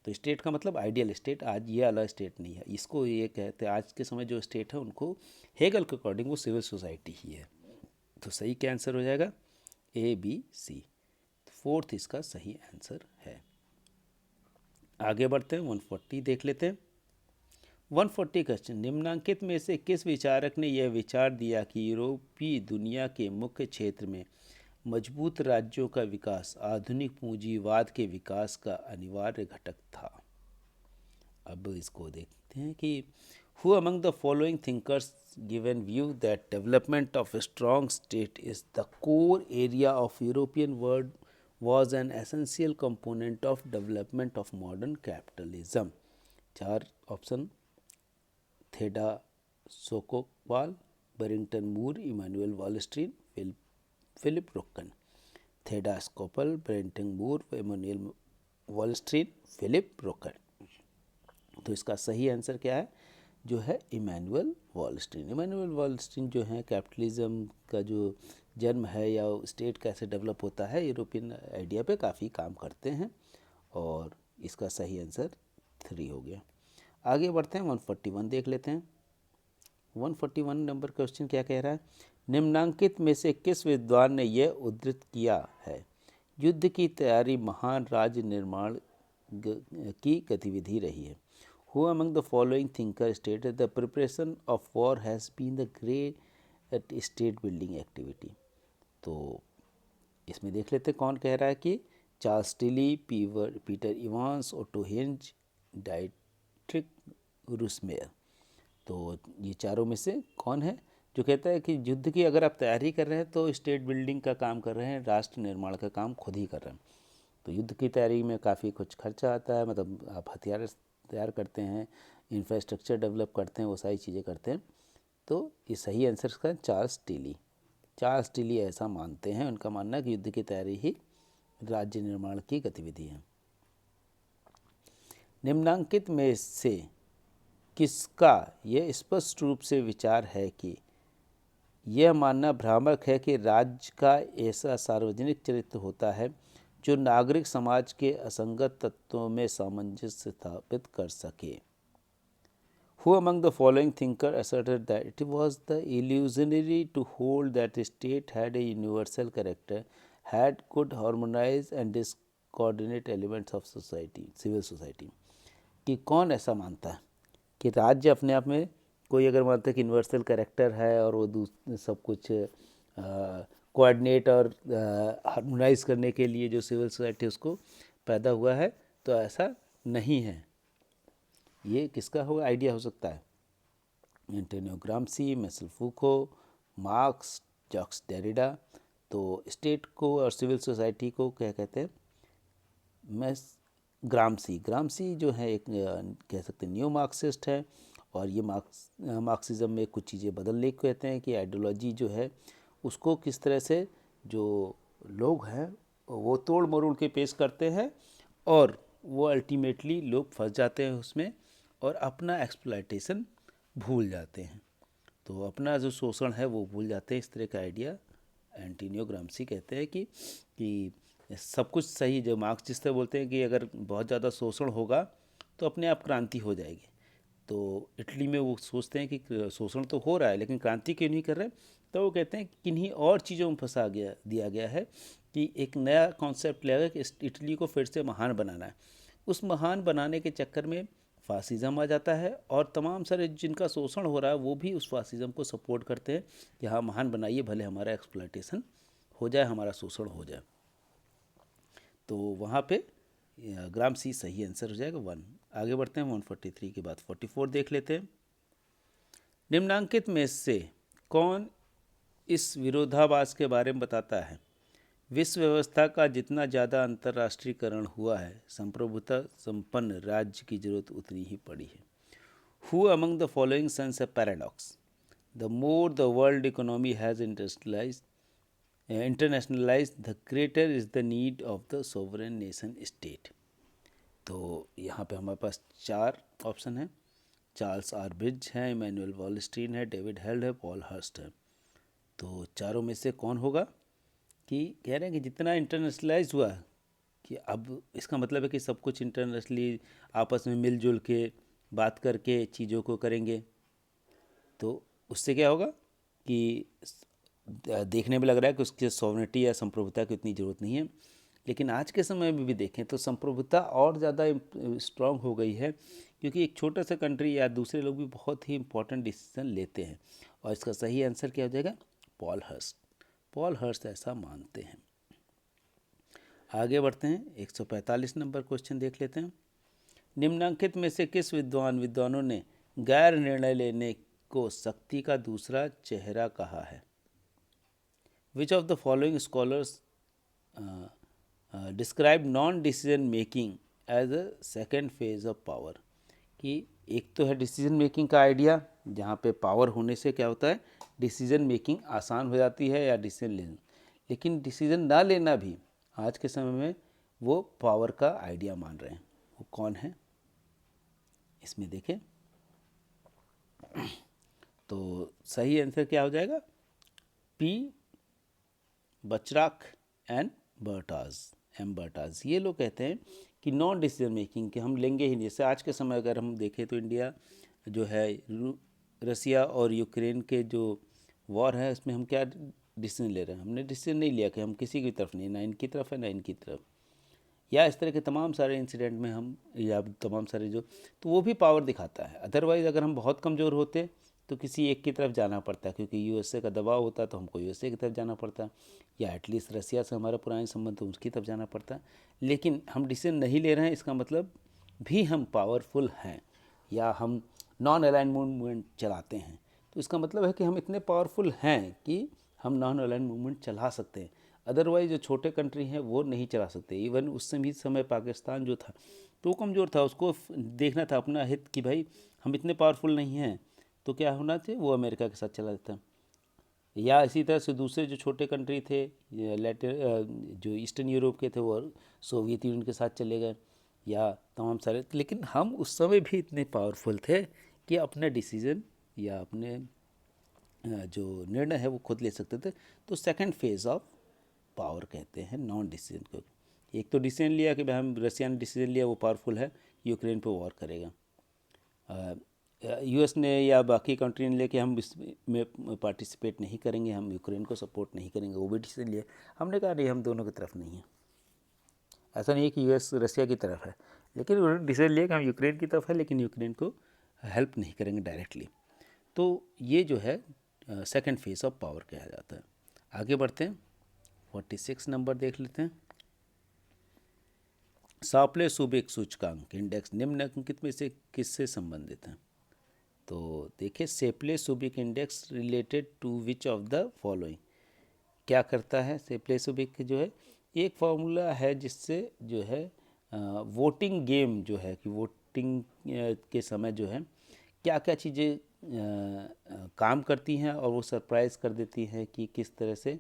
तो स्टेट का मतलब आइडियल स्टेट, आज ये वाला स्टेट नहीं है। इसको ये कहते हैं आज के समय जो स्टेट है उनको हेगल के अकॉर्डिंग वो सिविल सोसाइटी ही है। तो सही क्या आंसर हो जाएगा? ए, बी, सी। फोर्थ इसका सही आंसर है। आगे बढ़ते हैं, 140 देख लेते हैं। 140 क्वेश्चन, निम्नांकित में से किस विचारक ने यह विचार दिया कि यूरोपीय दुनिया के मुख्य क्षेत्र में मजबूत राज्यों का विकास आधुनिक पूंजीवाद के विकास का अनिवार्य घटक था? अब इसको देखते हैं कि who among the following thinkers given view that development of a strong state is the core area of European world was an essential component of development of modern capitalism? 4 option, Theda Skocpol, Barrington Moore, Immanuel Wallerstein, Philip Rokkan. Theda Skocpol, Barrington Moore, Immanuel Wallerstein, Philip Rokkan. तो इसका सही answer क्या है? जो है Emmanuel Wallerstein. Emmanuel Wallerstein जो है capitalism का जो जन्म है या स्टेट कैसे डेवलप होता है यूरोपियन आइडिया पे काफ़ी काम करते हैं, और इसका सही आंसर 3 हो गया। आगे बढ़ते हैं, 141 देख लेते हैं। 141 नंबर क्वेश्चन क्या कह रहा है? निम्नांकित में से किस विद्वान ने यह उद्धृत किया है? युद्ध की तैयारी महान राज्य निर्माण की गतिविधि रही है। Who among the following thinkers stated the preparation of war has been the great state building activity? तो इसमें देख लेते हैं कौन कह रहा है कि Charles Tilly, Peter Evans, Otto Hintze, Dietrich Rueschemeyer. तो ये चारों में से कौन है जो कहता है कि युद्ध की अगर आप तैयारी कर रहे हैं तो स्टेट बिल्डिंग का काम कर रहे हैं, राष्ट्र निर्माण का काम खुद ही कर रहे हैं। तो युद्ध की तैयारी में काफ़ी कुछ खर्चा आता है, मतलब आप हथियार तैयार करते हैं, इंफ्रास्ट्रक्चर डेवलप करते हैं, वो सारी चीज़ें करते हैं। तो ये सही आंसर इसका चार्ल्स टिली। चार्ल्स टिली ऐसा मानते हैं, उनका मानना है कि युद्ध की तैयारी ही राज्य निर्माण की गतिविधि है। निम्नांकित में से किसका यह स्पष्ट रूप से विचार है कि यह मानना भ्रामक है कि राज्य का ऐसा सार्वजनिक चरित्र होता है जो नागरिक समाज के असंगत तत्वों में सामंजस्य स्थापित कर सके। Who among the following thinker asserted that it was the illusionary to hold that the state had a universal character, had could harmonize and discoordinate elements of society, civil society? कि कौन ऐसा मानता है कि राज्य अपने आप में कोई अगर मानता है कि यूनिवर्सल कैरेक्टर है और वो सब कुछ कोऑर्डिनेट और हार्मोनाइज करने के लिए जो सिविल सोसाइटी उसको पैदा हुआ है, तो ऐसा नहीं है। ये किसका होगा आइडिया हो सकता है? Antonio Gramsci, Michel Foucault, Marx, Jacques Derrida. तो स्टेट को और सिविल सोसाइटी को क्या कहते हैं? मैं ग्राम्सी जो है एक कह सकते हैं न्यू मार्क्सिस्ट है, और ये मार्क्सिज्म में कुछ चीज़ें बदलने को कहते हैं कि आइडियोलॉजी जो है उसको किस तरह से जो लोग हैं वो तोड़ मरोड़ के पेश करते हैं, और वो अल्टीमेटली लोग फंस जाते हैं उसमें और अपना एक्सप्लॉयटेशन भूल जाते हैं, तो अपना जो शोषण है वो भूल जाते हैं। इस तरह का आइडिया एंटोनियो ग्राम्सी कहते हैं कि सब कुछ सही, जो मार्क्स जिस तरह बोलते हैं कि अगर बहुत ज़्यादा शोषण होगा तो अपने आप क्रांति हो जाएगी। तो इटली में वो सोचते हैं कि शोषण तो हो रहा है लेकिन क्रांति क्यों नहीं कर रहे, तो वो कहते हैं कि किन्हीं और चीज़ों में दिया गया है कि एक नया कॉन्सेप्ट लेगा कि इटली को फिर से महान बनाना है। उस महान बनाने के चक्कर में फासिज़म आ जाता है, और तमाम सारे जिनका शोषण हो रहा है वो भी उस फासिज़म को सपोर्ट करते हैं कि हाँ महान बनाइए, भले हमारा एक्सप्लॉयटेशन हो जाए, हमारा शोषण हो जाए। तो वहाँ पे ग्राम्सी सही आंसर हो जाएगा 1। आगे बढ़ते हैं 143 के बाद 44 देख लेते हैं। निम्नांकित में से कौन इस विरोधाभास के बारे में बताता है? विश्व व्यवस्था का जितना ज़्यादा अंतर्राष्ट्रीयकरण हुआ है, संप्रभुता संपन्न राज्य की जरूरत उतनी ही पड़ी है। Who among the following sons a paradox? The more the world economy has internationalized the greater is the need of the sovereign nation state. तो यहाँ पे हमारे पास 4 ऑप्शन हैं। चार्ल्स आर ब्रिज है, इमैनुअल वॉलस्टीन है, डेविड हेल्ड है, Paul Hirst है। तो चारों में से कौन होगा? कि कह रहे हैं कि जितना इंटरनेशनलाइज हुआ कि अब इसका मतलब है कि सब कुछ इंटरनेशनली आपस में मिलजुल के बात करके चीज़ों को करेंगे, तो उससे क्या होगा कि देखने में लग रहा है कि उसकी सॉवरेनिटी या संप्रभुता की उतनी ज़रूरत नहीं है। लेकिन आज के समय में भी देखें तो संप्रभुता और ज़्यादा स्ट्रांग हो गई है, क्योंकि एक छोटा सा कंट्री या दूसरे लोग भी बहुत ही इंपॉर्टेंट डिसीजन लेते हैं। और इसका सही आंसर क्या हो जाएगा? Paul Hearst. पॉल हर्स्ट ऐसा मानते हैं। आगे बढ़ते हैं 145 नंबर क्वेश्चन देख लेते हैं। निम्नांकित में से किस विद्वानों ने गैर निर्णय लेने को शक्ति का दूसरा चेहरा कहा है? Which of the following scholars describe non decision making as a second phase of power? कि एक तो है डिसीजन मेकिंग का आइडिया, जहाँ पे पावर होने से क्या होता है, डिसीजन मेकिंग आसान हो जाती है या डिसीजन लेना, लेकिन डिसीजन ना लेना भी आज के समय में वो पावर का आइडिया मान रहे हैं। वो कौन है इसमें देखें। तो सही आंसर क्या हो जाएगा? P Bachrach and Baratz. ये लोग कहते हैं कि नॉन डिसीजन मेकिंग के हम लेंगे ही नहीं। जैसे आज के समय अगर हम देखें तो इंडिया जो है रसिया और यूक्रेन के जो वॉर है उसमें हम क्या डिसीजन ले रहे हैं? हमने डिसीजन नहीं लिया कि हम किसी की तरफ नहीं, ना इनकी तरफ है ना इनकी तरफ, या इस तरह के तमाम सारे इंसिडेंट में हम, या तमाम सारे जो, तो वो भी पावर दिखाता है। अदरवाइज़ अगर हम बहुत कमज़ोर होते तो किसी एक की तरफ जाना पड़ता है, क्योंकि यूएसए का दबाव होता है तो हमको यूएसए की तरफ जाना पड़ता है, या एटलीस्ट रसिया से हमारा पुराने संबंध तो उसकी तरफ जाना पड़ता है। लेकिन हम डिसीजन नहीं ले रहे हैं, इसका मतलब भी हम पावरफुल हैं, या हम नॉन अलाइन मूवमेंट चलाते हैं, तो इसका मतलब है कि हम इतने पावरफुल हैं कि हम नॉन अलाइन मूवमेंट चला सकते हैं। अदरवाइज़ जो छोटे कंट्री हैं वो नहीं चला सकते। इवन उस समय पाकिस्तान जो था तो वो कमज़ोर था, उसको देखना था अपना हित कि भाई हम इतने पावरफुल नहीं हैं, तो क्या होना चाहिए, वो अमेरिका के साथ चला जाता। या इसी तरह से दूसरे जो छोटे कंट्री थे जो ईस्टर्न यूरोप के थे वो सोवियत यूनियन के साथ चले गए, या तमाम सारे। लेकिन हम उस समय भी इतने पावरफुल थे कि अपने डिसीजन या अपने जो निर्णय है वो खुद ले सकते थे। तो सेकंड फेज ऑफ पावर कहते हैं नॉन डिसीजन को। एक तो डिसीजन लिया कि भाई हम, रसिया ने डिसीजन लिया, वो पावरफुल है, यूक्रेन पे वॉर करेगा। यूएस ने या बाकी कंट्री ने लेके हम इसमें पार्टिसिपेट नहीं करेंगे, हम यूक्रेन को सपोर्ट नहीं करेंगे, वो भी डिसीजन लिया। हमने कहा नहीं, हम दोनों की तरफ नहीं हैं। ऐसा नहीं है कि यूएस रसिया की तरफ है, लेकिन उन्होंने डिसीजन लिया कि हम यूक्रेन की तरफ है, लेकिन यूक्रेन को हेल्प नहीं करेंगे डायरेक्टली। तो ये जो है सेकंड फेज ऑफ पावर कहा जाता है। आगे बढ़ते हैं, 46 नंबर देख लेते हैं। सापले सुबेक सूचकांक इंडेक्स निम्नलिखित में से किससे संबंधित है? तो देखिए, Shapley Shubik index related to which of the following. क्या करता है सेप्ले सुबिक जो है, एक फार्मूला है जिससे जो है वोटिंग गेम जो है कि वोटिंग के समय जो है क्या क्या चीज़ें काम करती हैं और वो सरप्राइज़ कर देती हैं कि किस तरह से,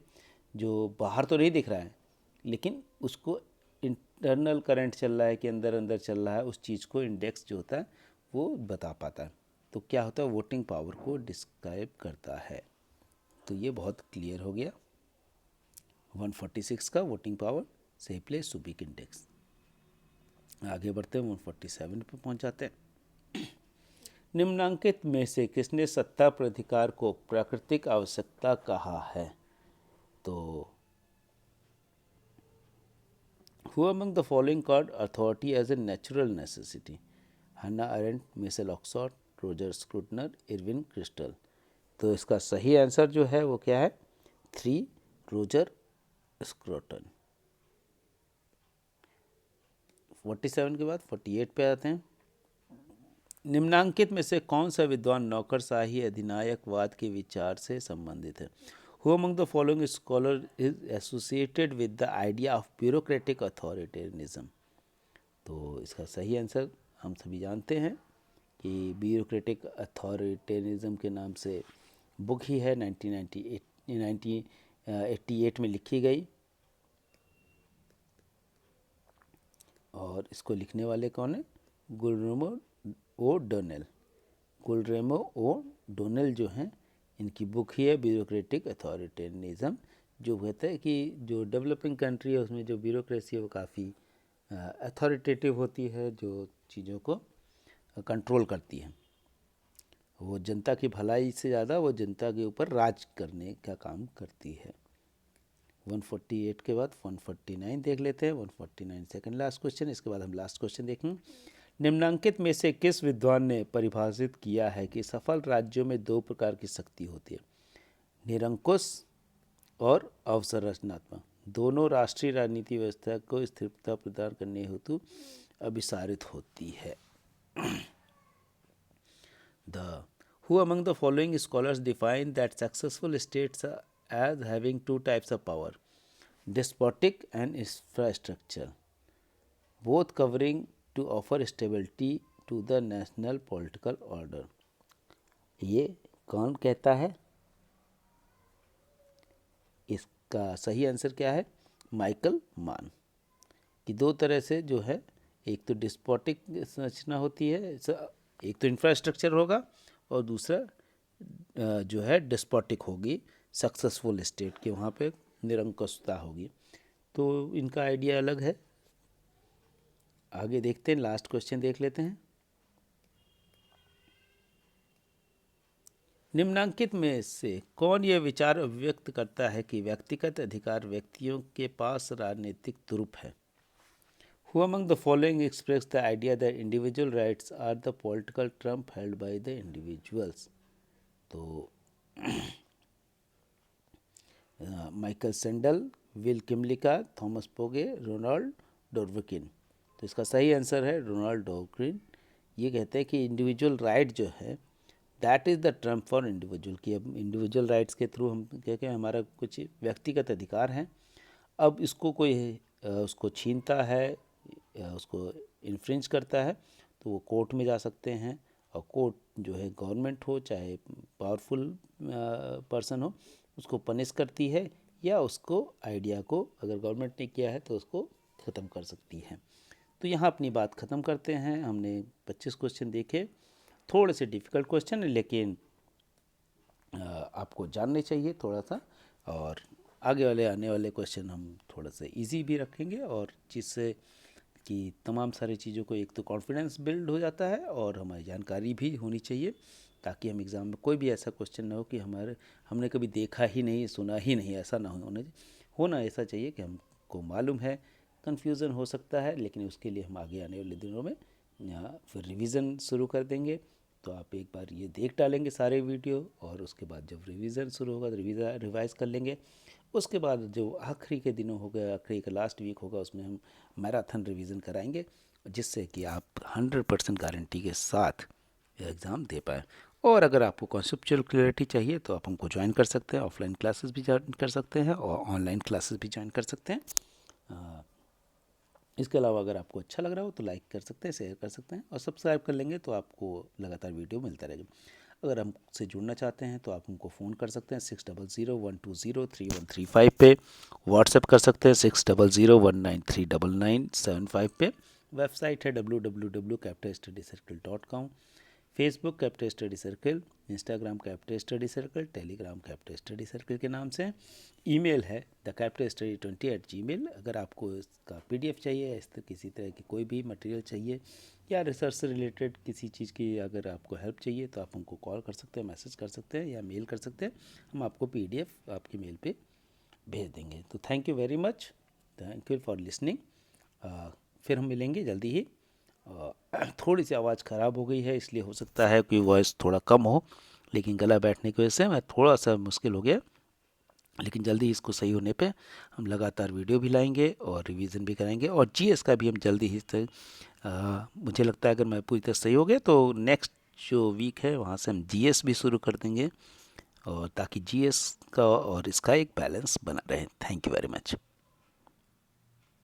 जो बाहर तो नहीं दिख रहा है लेकिन उसको इंटरनल करंट चल रहा है कि अंदर अंदर चल रहा है, उस चीज़ को इंडेक्स जो होता है वो बता पाता है। तो क्या होता है, वोटिंग पावर को डिस्क्राइब करता है। तो ये बहुत क्लियर हो गया 146 का वोटिंग पावर सेप्ले सुबिक इंडेक्स। आगे बढ़ते हैं 147 पे पहुंच जाते हैं। निम्नांकित में से किसने सत्ता प्राधिकार को प्राकृतिक आवश्यकता कहा है? तो Who among the following called authority as a natural necessity? Hannah Arendt, Michael Oakeshott, Roger Scruton, Irving Kristol. तो इसका सही आंसर जो है वो क्या है? 3, रोजर स्क्रूटन। 47 के बाद 48 पे आते हैं। निम्नांकित में से कौन सा विद्वान नौकरशाही अधिनायकवाद के विचार से संबंधित है? Who among the following scholar is associated with the idea of bureaucratic authoritarianism? तो इसका सही आंसर हम सभी जानते हैं कि ब्यूरोक्रेटिक अथॉरिटेरिज्म के नाम से बुक ही है 1988 में लिखी गई। और इसको लिखने वाले कौन है? गुलरेमो ओ डोनेल। गुलरेमो ओ डोनेल जो हैं, इनकी बुक ही है ब्यूरोक्रेटिक अथॉरिटेरियनिज्म, जो कहता है कि जो डेवलपिंग कंट्री है उसमें जो ब्यूरोक्रेसी है वो काफ़ी अथॉरिटेटिव होती है, जो चीज़ों को कंट्रोल करती है। वो जनता की भलाई से ज़्यादा वो जनता के ऊपर राज करने का काम करती है। 148 के बाद 149 देख लेते हैं। 149 सेकंड लास्ट क्वेश्चन, इसके बाद हम लास्ट क्वेश्चन देखेंगे। निम्नांकित में से किस विद्वान ने परिभाषित किया है कि सफल राज्यों में 2 प्रकार की शक्ति होती है, निरंकुश और अवसंरचनात्मक, दोनों राष्ट्रीय राजनीति व्यवस्था को स्थिरता प्रदान करने हेतु अभिसारित होती है। Who among the following scholars define that successful states as having 2 types of power, despotic and infrastructure, both covering to offer stability to the national political order? ये कौन कहता है? इसका सही आंसर क्या है? माइकल मान। कि 2 तरह से जो है, एक तो डिस्पोटिक संरचना होती है, एक तो इंफ्रास्ट्रक्चर होगा, और दूसरा जो है डिस्पोटिक होगी, सक्सेसफुल स्टेट के वहाँ पे निरंकुशता होगी। तो इनका आइडिया अलग है। आगे देखते हैं, लास्ट क्वेश्चन देख लेते हैं। निम्नांकित में से कौन यह विचार व्यक्त करता है कि व्यक्तिगत अधिकार व्यक्तियों के पास राजनीतिक तुरुप है? Who among the following express the idea that individual rights are the political trump held by the individuals? तो Michael Sandel, Will Kymlicka, Thomas Pogge, Ronald Dworkin. तो इसका सही आंसर है रोनाल्ड डोरविकिन। ये कहते हैं कि इंडिविजुअल राइट जो है that is the Trump for individual, कि अब इंडिविजुअल राइट्स के थ्रू हम क्या क्या हमारा कुछ व्यक्तिगत अधिकार हैं, अब इसको कोई उसको छीनता है या उसको इन्फ्रिंज करता है तो वो कोर्ट में जा सकते हैं, और कोर्ट जो है गवर्नमेंट हो चाहे पावरफुल पर्सन हो, उसको पनिश करती है, या उसको आइडिया को अगर गवर्नमेंट ने किया है तो उसको ख़त्म कर सकती है। तो यहाँ अपनी बात ख़त्म करते हैं। हमने 25 क्वेश्चन देखे थोड़े से डिफ़िकल्ट क्वेश्चन है, लेकिन आपको जानने चाहिए थोड़ा सा। और आगे वाले आने वाले क्वेश्चन हम थोड़ा सा इजी भी रखेंगे, और जिससे कि तमाम सारी चीज़ों को एक तो कॉन्फिडेंस बिल्ड हो जाता है और हमारी जानकारी भी होनी चाहिए, ताकि हम एग्ज़ाम में कोई भी ऐसा क्वेश्चन ना हो कि हमने कभी देखा ही नहीं, सुना ही नहीं, ऐसा ना होना ऐसा चाहिए कि हमको मालूम है। कन्फ्यूज़न हो सकता है, लेकिन उसके लिए हम आगे आने वाले दिनों में यहाँ फिर रिवीजन शुरू कर देंगे। तो आप एक बार ये देख डालेंगे सारे वीडियो, और उसके बाद जब रिवीजन शुरू होगा तो रिवाइज़ कर लेंगे। उसके बाद जो आखिरी के दिनों होगा, आखिरी का लास्ट वीक होगा, उसमें हम मैराथन रिवीजन कराएंगे, जिससे कि आप 100% गारंटी के साथ एग्ज़ाम दे पाएँ। और अगर आपको कॉन्सेप्चुअल क्लियरिटी चाहिए तो आप हमको ज्वाइन कर सकते हैं, ऑफलाइन क्लासेस भी ज्वाइन कर सकते हैं और ऑनलाइन क्लासेस भी ज्वाइन कर सकते हैं। इसके अलावा अगर आपको अच्छा लग रहा हो तो लाइक कर सकते हैं, शेयर कर सकते हैं, और सब्सक्राइब कर लेंगे तो आपको लगातार वीडियो मिलता रहेगा। अगर हमसे जुड़ना चाहते हैं तो आप हमको फ़ोन कर सकते हैं 6001203135 पे, व्हाट्सएप कर सकते हैं 6001939975 पे, वेबसाइट है www.captastudycircle.com, Facebook captain study circle, Instagram captain study circle, Telegram captain study circle के नाम से, ईमेल है thecaptainstudy20@gmail। अगर आपको इसका PDF चाहिए, इस तरह किसी तरह की कोई भी मटेरियल चाहिए, या रिसर्च से रिलेटेड किसी चीज़ की अगर आपको हेल्प चाहिए, तो आप हमको कॉल कर सकते हैं, मैसेज कर सकते हैं, या मेल कर सकते हैं। हम आपको PDF आपकी मेल पे भेज देंगे। तो thank you very much, thank you for listening. फिर हम मिलेंगे जल्दी ही। थोड़ी सी आवाज़ ख़राब हो गई है, इसलिए हो सकता है कि वॉइस थोड़ा कम हो, लेकिन गला बैठने की वजह से मैं थोड़ा सा मुश्किल हो गया। लेकिन जल्दी इसको सही होने पे हम लगातार वीडियो भी लाएंगे और रिवीजन भी कराएंगे, और GS का भी हम जल्दी ही मुझे लगता है अगर मैं पूरी तरह सही हो गया तो नेक्स्ट जो वीक है वहाँ से हम GS भी शुरू कर देंगे, और ताकि GS का और इसका एक बैलेंस बना रहे। Thank you very much.